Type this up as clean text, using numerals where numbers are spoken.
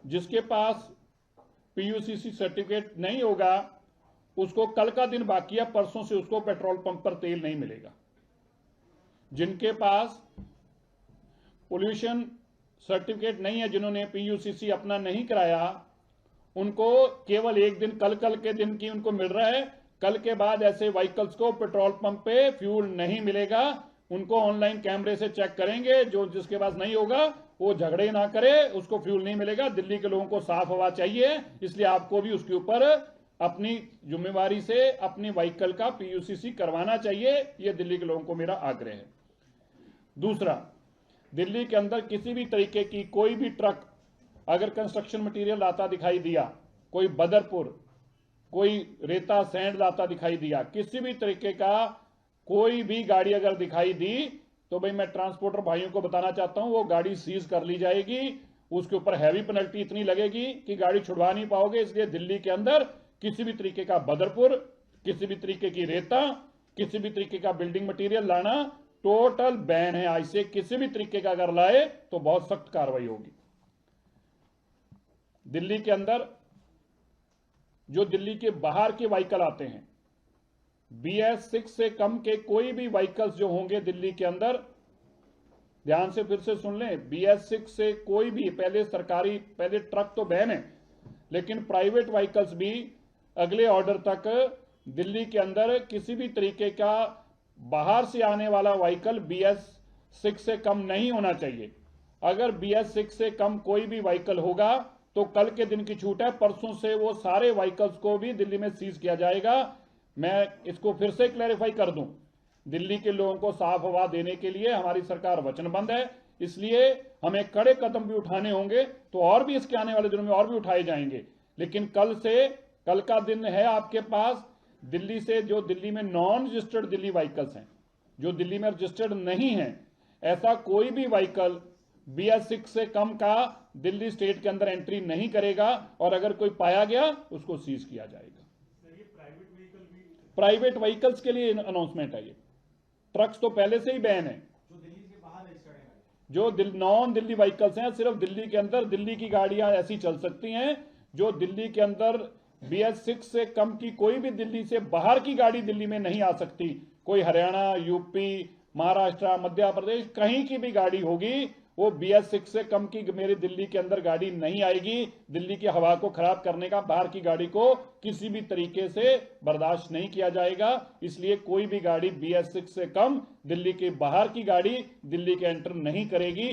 जिसके पास पीयूसीसी सर्टिफिकेट नहीं होगा उसको कल का दिन बाकी है, परसों से उसको पेट्रोल पंप पर तेल नहीं मिलेगा। जिनके पास पोल्यूशन सर्टिफिकेट नहीं है, जिन्होंने पीयूसीसी अपना नहीं कराया, उनको केवल एक दिन कल के दिन की उनको मिल रहा है। कल के बाद ऐसे व्हीकल्स को पेट्रोल पंप पे फ्यूल नहीं मिलेगा। उनको ऑनलाइन कैमरे से चेक करेंगे, जो जिसके पास नहीं होगा वो झगड़े ना करे, उसको फ्यूल नहीं मिलेगा। दिल्ली के लोगों को साफ हवा चाहिए, इसलिए आपको भी उसके ऊपर अपनी जिम्मेवारी से अपनी व्हीकल का पीयूसीसी करवाना चाहिए। यह दिल्ली के लोगों को मेरा आग्रह है। दूसरा, दिल्ली के अंदर किसी भी तरीके की कोई भी ट्रक अगर कंस्ट्रक्शन मटेरियल लाता दिखाई दिया, कोई बदरपुर, कोई रेता सैंड लाता दिखाई दिया, किसी भी तरीके का कोई भी गाड़ी अगर दिखाई दी, तो भाई मैं ट्रांसपोर्टर भाइयों को बताना चाहता हूं, वो गाड़ी सीज कर ली जाएगी। उसके ऊपर हैवी पेनल्टी इतनी लगेगी कि गाड़ी छुड़वा नहीं पाओगे। इसलिए दिल्ली के अंदर किसी भी तरीके का बदरपुर, किसी भी तरीके की रेता, किसी भी तरीके का बिल्डिंग मटेरियल लाना टोटल बैन है। आज से किसी भी तरीके का अगर लाए तो बहुत सख्त कार्रवाई होगी। दिल्ली के अंदर जो दिल्ली के बाहर के व्हीकल आते हैं, BS6 से कम के कोई भी व्हीकल्स जो होंगे दिल्ली के अंदर, ध्यान से फिर से सुन लें, BS6 से कोई भी, पहले ट्रक तो बैन है, लेकिन प्राइवेट व्हीकल्स भी अगले ऑर्डर तक दिल्ली के अंदर किसी भी तरीके का बाहर से आने वाला व्हीकल BS6 से कम नहीं होना चाहिए। अगर BS6 से कम कोई भी व्हीकल होगा तो कल के दिन की छूट है, परसों से वो सारे व्हीकल्स को भी दिल्ली में सीज किया जाएगा। मैं इसको फिर से क्लैरिफाई कर दूं, दिल्ली के लोगों को साफ हवा देने के लिए हमारी सरकार वचनबद्ध है, इसलिए हमें कड़े कदम भी उठाने होंगे, तो और भी इसके आने वाले दिनों में और भी उठाए जाएंगे। लेकिन कल का दिन है आपके पास, दिल्ली से जो दिल्ली में नॉन रजिस्टर्ड दिल्ली व्हीकल्स हैं, जो दिल्ली में रजिस्टर्ड नहीं है, ऐसा कोई भी व्हीकल BS6 से कम का दिल्ली स्टेट के अंदर एंट्री नहीं करेगा, और अगर कोई पाया गया उसको सीज किया जाएगा। प्राइवेट व्हीकल्स के लिए अनाउंसमेंट है ये। ट्रक्स तो पहले से ही बैन है। जो नॉन दिल्ली व्हीकल्स हैं, सिर्फ दिल्ली के अंदर दिल्ली की गाड़ियां ऐसी चल सकती हैं। जो दिल्ली के अंदर BS6 से कम की कोई भी दिल्ली से बाहर की गाड़ी दिल्ली में नहीं आ सकती। कोई हरियाणा, यूपी, महाराष्ट्र, मध्य प्रदेश, कहीं की भी गाड़ी होगी, वो BS6 से कम की मेरे दिल्ली के अंदर गाड़ी नहीं आएगी। दिल्ली की हवा को खराब करने का बाहर की गाड़ी को किसी भी तरीके से बर्दाश्त नहीं किया जाएगा। इसलिए कोई भी गाड़ी BS6 से कम दिल्ली के बाहर की गाड़ी दिल्ली के एंटर नहीं करेगी।